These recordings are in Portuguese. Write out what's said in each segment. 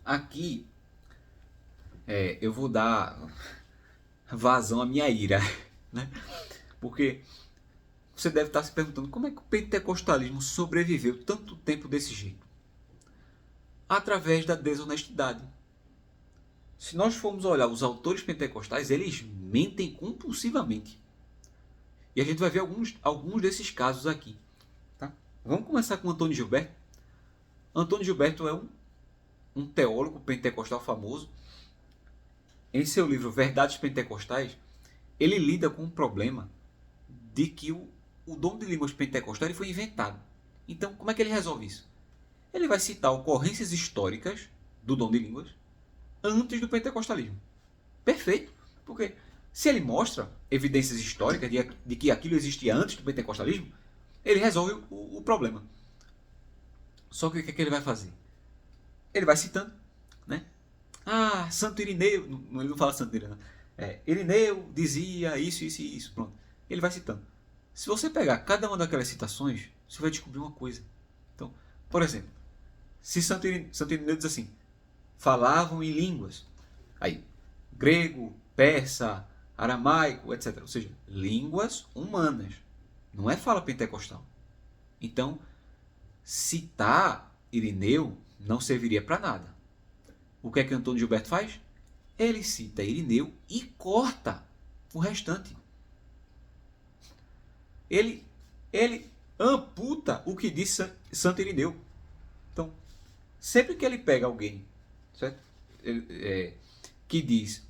Aqui eu vou dar vazão à minha ira, né? Porque você deve estar se perguntando como é que o pentecostalismo sobreviveu tanto tempo desse jeito? Através da desonestidade. Se nós formos olhar os autores pentecostais, eles mentem compulsivamente. E a gente vai ver alguns desses casos aqui. Tá? Vamos começar com Antônio Gilberto. Antônio Gilberto é um teólogo pentecostal famoso. Em seu livro Verdades Pentecostais, ele lida com o problema de que o dom de línguas pentecostal ele foi inventado. Então, como é que ele resolve isso? Ele vai citar ocorrências históricas do dom de línguas antes do pentecostalismo. Perfeito, porque se ele mostra evidências históricas de que aquilo existia antes do pentecostalismo, ele resolve o problema. Só que o que é que ele vai fazer? Ele vai citando, né? Ah, Santo Irineu, ele não fala Santo Irineu, Irineu dizia isso, isso e isso, pronto. Ele vai citando. Se você pegar cada uma daquelas citações, você vai descobrir uma coisa. Então, por exemplo, se Santo Irineu diz assim, falavam em línguas, aí, grego, persa, aramaico, etc. Ou seja, línguas humanas. Não é fala pentecostal. Então, citar Irineu não serviria para nada. O que é que Antônio Gilberto faz? Ele cita Irineu e corta o restante. Ele amputa o que disse Santo Irineu. Então, sempre que ele pega alguém, certo? Que diz,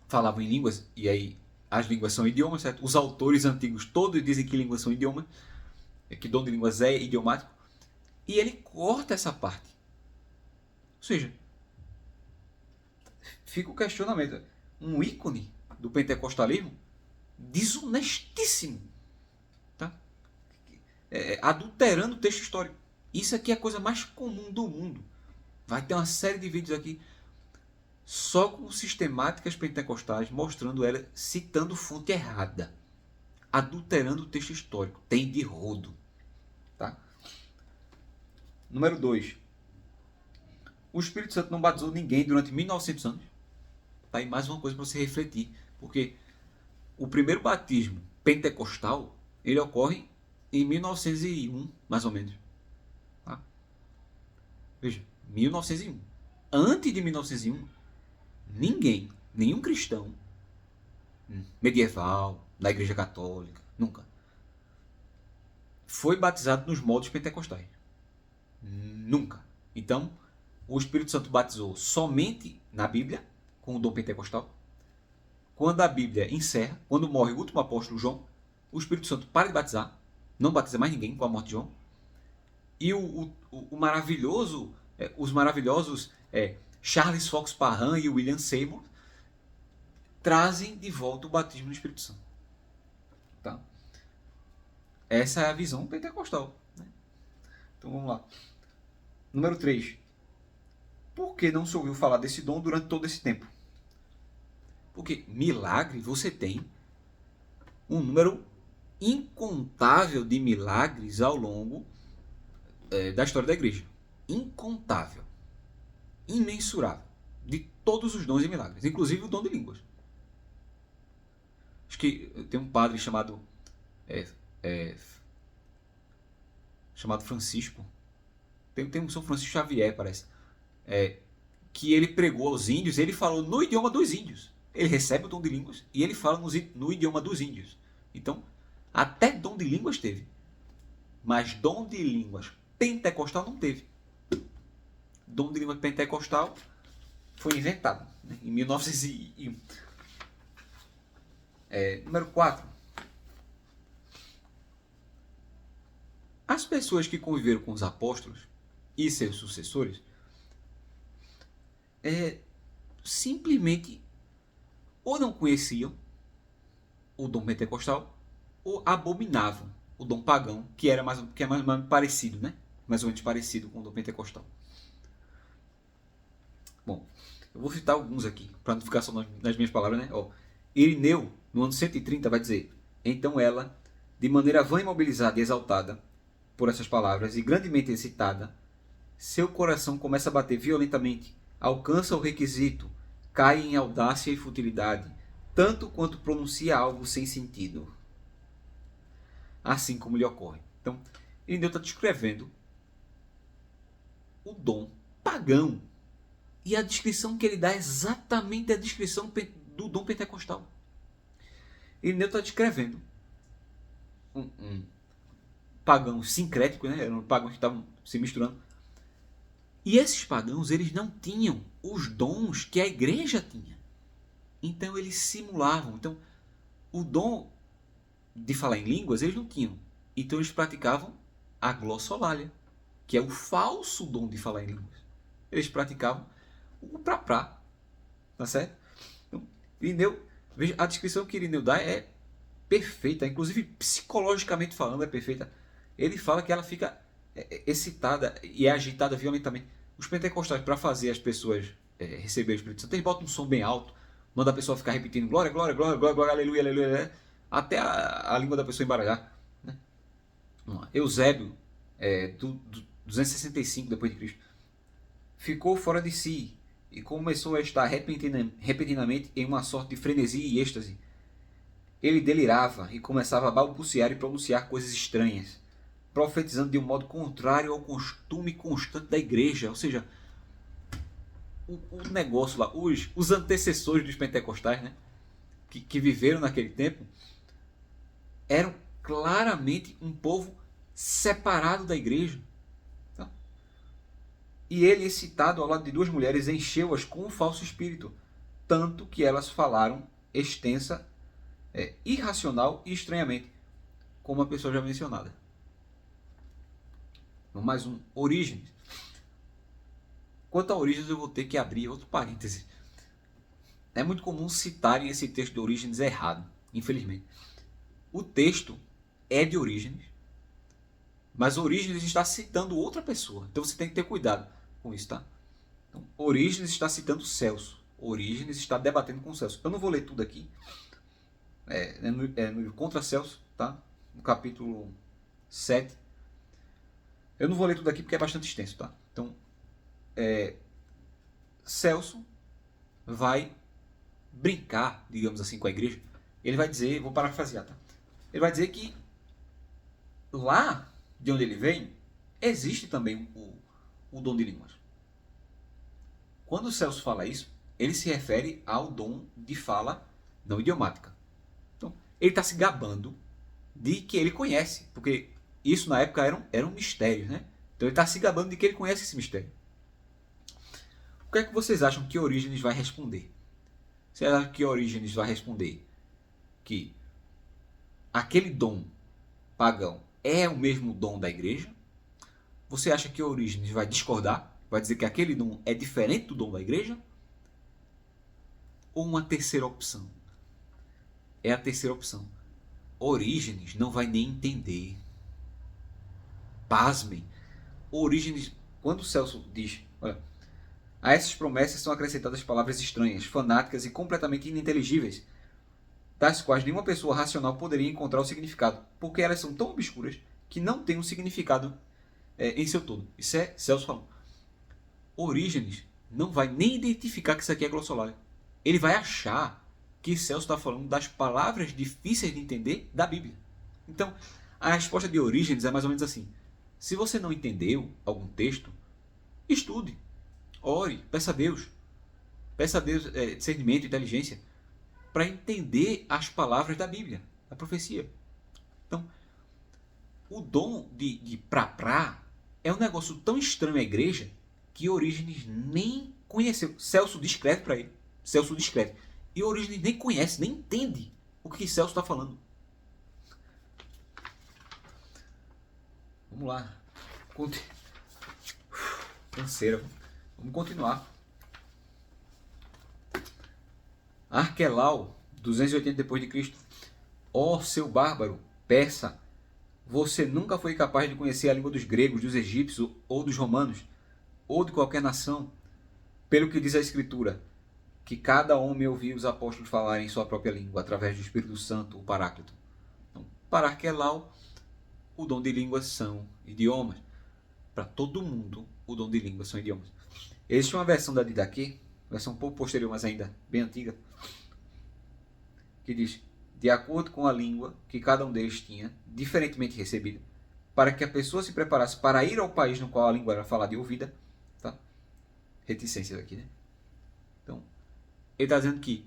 falavam em línguas, e aí as línguas são idiomas, certo? Os autores antigos todos dizem que línguas são idiomas, que dom de línguas é idiomático, e ele corta essa parte. Ou seja, fica o questionamento. Um ícone do pentecostalismo desonestíssimo, tá? Adulterando o texto histórico. Isso aqui é a coisa mais comum do mundo. Vai ter uma série de vídeos aqui só com sistemáticas pentecostais mostrando ela citando fonte errada, adulterando o texto histórico. Tem de rodo. Tá? Número 2. O Espírito Santo não batizou ninguém durante 1900 anos. Tá aí mais uma coisa para você refletir. Porque o primeiro batismo pentecostal ele ocorre em 1901, mais ou menos. Tá? Veja, 1901. Antes de 1901, ninguém, nenhum cristão medieval, da Igreja Católica, nunca, foi batizado nos moldes pentecostais. Nunca. Então, o Espírito Santo batizou somente na Bíblia, com o dom pentecostal. Quando a Bíblia encerra, quando morre o último apóstolo João, o Espírito Santo para de batizar, não batiza mais ninguém com a morte de João. E o maravilhoso, os maravilhosos Charles Fox Parham e William Seymour trazem de volta o batismo no Espírito Santo. Tá? Essa é a visão pentecostal. Né? Então vamos lá. Número 3. Por que não se ouviu falar desse dom durante todo esse tempo? Porque milagre você tem um número incontável de milagres ao longo da história da igreja. Incontável. Imensurável. De todos os dons e milagres. Inclusive o dom de línguas. Acho que tem um padre chamado Francisco. Tem um São Francisco Xavier, parece. Que ele pregou aos índios, ele falou no idioma dos índios. Ele recebe o dom de línguas e ele fala no idioma dos índios. Então, até dom de línguas teve. Mas dom de línguas pentecostal não teve. Dom de línguas pentecostal foi inventado, né, em 1901. Número 4. As pessoas que conviveram com os apóstolos e seus sucessores simplesmente ou não conheciam o dom pentecostal ou abominavam o dom pagão, que é mais ou menos parecido, né? Mais ou menos parecido com o dom pentecostal. Bom, eu vou citar alguns aqui, para não ficar só nas minhas palavras, né? Irineu, no ano 130, vai dizer: então ela, de maneira vã, imobilizada e exaltada por essas palavras, e grandemente excitada, seu coração começa a bater violentamente, alcança o requisito, cai em audácia e futilidade, tanto quanto pronuncia algo sem sentido. Assim como lhe ocorre. Então, Irineu está descrevendo o dom pagão. E a descrição que ele dá é exatamente a descrição do dom pentecostal. Irineu está descrevendo um pagão sincrético, né? Eram pagãos que estavam se misturando. E esses pagãos, eles não tinham os dons que a igreja tinha. Então eles simulavam. Então, o dom de falar em línguas, eles não tinham. Então eles praticavam a glossolalia, que é o falso dom de falar em línguas. Eles praticavam o praprá. Tá certo? Então, Irineu, veja, a descrição que Irineu dá é perfeita, inclusive psicologicamente falando é perfeita. Ele fala que ela fica excitada e é agitada violentamente. Os pentecostais, para fazer as pessoas receber o Espírito Santo, eles botam um som bem alto, manda a pessoa ficar repetindo glória, glória, glória, glória, glória, aleluia, aleluia, até a língua da pessoa embaralhar. Né? Eusébio, do 265 depois de Cristo, ficou fora de si e começou a estar repentinamente em uma sorte de frenesi e êxtase. Ele delirava e começava a balbuciar e pronunciar coisas estranhas, profetizando de um modo contrário ao costume constante da igreja. Ou seja, o negócio lá, os antecessores dos pentecostais, né, que viveram naquele tempo, eram claramente um povo separado da igreja. Tá? E ele, excitado ao lado de duas mulheres, encheu-as com um falso espírito, tanto que elas falaram extensa, irracional e estranhamente, como a pessoa já mencionada. Mais um, Orígenes. Quanto a Orígenes, eu vou ter que abrir outro parêntese. É muito comum citarem esse texto de Orígenes errado, infelizmente. O texto é de Orígenes, mas Orígenes está citando outra pessoa. Então você tem que ter cuidado com isso, tá? Então, Orígenes está citando Celso. Orígenes está debatendo com Celso. Eu não vou ler tudo aqui. No Contra Celso, tá? No capítulo 7. Eu não vou ler tudo aqui porque é bastante extenso, tá? Então, Celso vai brincar, digamos assim, com a igreja. Ele vai dizer, vou parafrasear, tá? Ele vai dizer que lá de onde ele vem, existe também o dom de línguas. Quando o Celso fala isso, ele se refere ao dom de fala não idiomática. Então, ele está se gabando de que ele conhece, porque isso na época eram mistérios, né? Então ele está se gabando de que ele conhece esse mistério. O que é que vocês acham que Orígenes vai responder? Vocês acham que Orígenes vai responder que aquele dom pagão é o mesmo dom da igreja? Você acha que Orígenes vai discordar? Vai dizer que aquele dom é diferente do dom da igreja? Ou uma terceira opção? É a terceira opção. Orígenes não vai nem entender. Pasmem. Orígenes, quando o Celso diz, olha, a essas promessas são acrescentadas palavras estranhas, fanáticas e completamente ininteligíveis, das quais nenhuma pessoa racional poderia encontrar o significado, porque elas são tão obscuras que não têm um significado em seu todo. Isso é Celso falando. Orígenes não vai nem identificar que isso aqui é glossolalia. Ele vai achar que Celso está falando das palavras difíceis de entender da Bíblia. Então, a resposta de Orígenes é mais ou menos assim. Se você não entendeu algum texto, estude, ore, peça a Deus discernimento, inteligência, para entender as palavras da Bíblia, da profecia. Então, o dom de praprá é um negócio tão estranho à igreja que Orígenes nem conheceu. Celso descreve para ele. Celso descreve. E Orígenes nem conhece, nem entende o que Celso está falando. Vamos lá. Canseira. Vamos continuar. Arquelau, 280 depois de Cristo. Ó seu bárbaro, persa, você nunca foi capaz de conhecer a língua dos gregos, dos egípcios ou dos romanos, ou de qualquer nação, pelo que diz a Escritura, que cada homem ouviu os apóstolos falarem em sua própria língua, através do Espírito Santo, o Paráclito. Então, para Arquelau, o dom de línguas são idiomas. para todo mundo o dom de línguas são idiomas. Existe uma versão da Didaquê, versão um pouco posterior, mas ainda bem antiga, que diz: de acordo com a língua que cada um deles tinha, diferentemente recebida, para que a pessoa se preparasse para ir ao país no qual a língua era falada e ouvida. Tá? Reticências aqui, né? Então, ele está dizendo que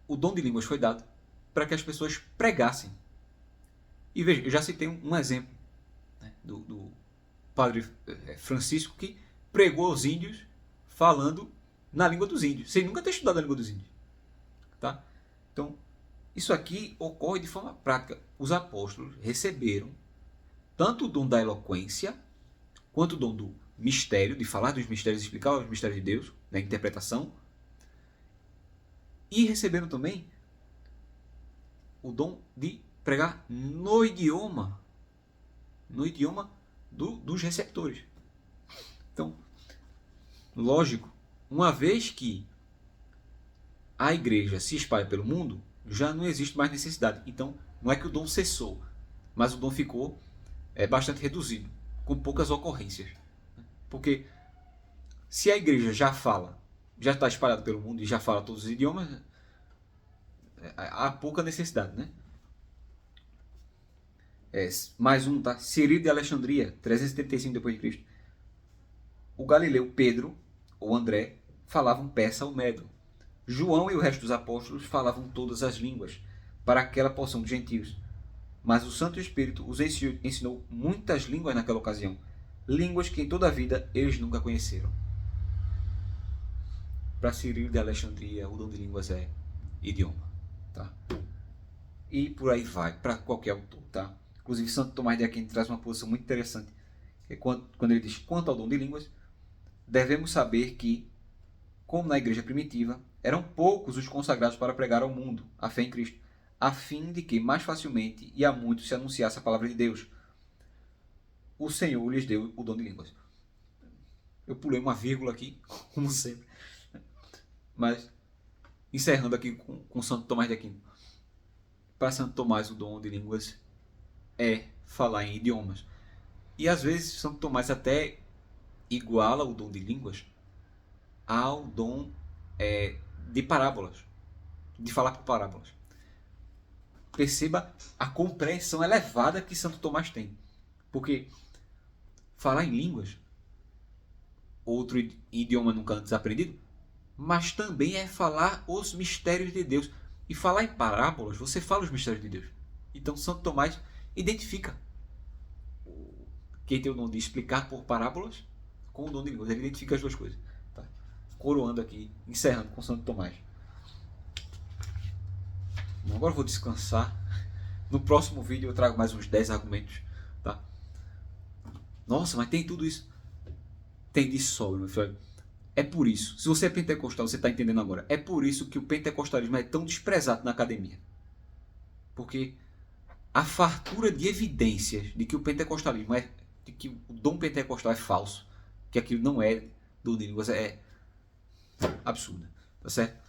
o dom de línguas foi dado para que as pessoas pregassem. E veja, eu já citei um exemplo, né, do padre Francisco, que pregou aos índios falando na língua dos índios, sem nunca ter estudado a língua dos índios. Tá? Então, isso aqui ocorre de forma prática. Os apóstolos receberam tanto o dom da eloquência, quanto o dom do mistério, de falar dos mistérios, explicar os mistérios de Deus, da interpretação, e receberam também o dom de pregar no idioma dos receptores. Então, lógico, uma vez que a igreja se espalha pelo mundo, já não existe mais necessidade. Então, não é que o dom cessou, mas o dom ficou bastante reduzido, com poucas ocorrências. Porque se a igreja já está espalhada pelo mundo e já fala todos os idiomas, há pouca necessidade, né? Mais um, tá? Cirilo de Alexandria, 375 depois de Cristo. O galileu Pedro, ou André, falavam persa ou medo. João e o resto dos apóstolos falavam todas as línguas, para aquela porção de gentios. Mas o Santo Espírito os ensinou muitas línguas naquela ocasião, línguas que em toda a vida eles nunca conheceram. Para Cirilo de Alexandria, o dom de línguas é idioma. Tá? E por aí vai, para qualquer autor. Tá? Inclusive, Santo Tomás de Aquino traz uma posição muito interessante, que é quando ele diz: quanto ao dom de línguas, devemos saber que, como na igreja primitiva, eram poucos os consagrados para pregar ao mundo a fé em Cristo, a fim de que mais facilmente e a muitos se anunciasse a palavra de Deus. O Senhor lhes deu o dom de línguas. Eu pulei uma vírgula aqui, como sempre. Mas, encerrando aqui com Santo Tomás de Aquino. Para Santo Tomás, o dom de línguas é falar em idiomas. E às vezes Santo Tomás até iguala o dom de línguas ao dom de parábolas, de falar por parábolas. Perceba a compreensão elevada que Santo Tomás tem. Porque falar em línguas, outro idioma nunca antes aprendido, mas também é falar os mistérios de Deus. E falar em parábolas, você fala os mistérios de Deus. Então Santo Tomás identifica quem tem o dom de explicar por parábolas com o dom de línguas. Ele identifica as duas coisas. Tá? Coroando aqui, encerrando com Santo Tomás. Bom, agora eu vou descansar. No próximo vídeo eu trago mais uns 10 argumentos. Tá? Nossa, mas tem tudo isso. Tem de sobra, meu filho. É por isso, se você é pentecostal, você está entendendo agora, é por isso que o pentecostalismo é tão desprezado na academia. Porque a fartura de evidências de que o pentecostalismo de que o dom pentecostal é falso, que aquilo não é dom de línguas, é absurda, tá certo?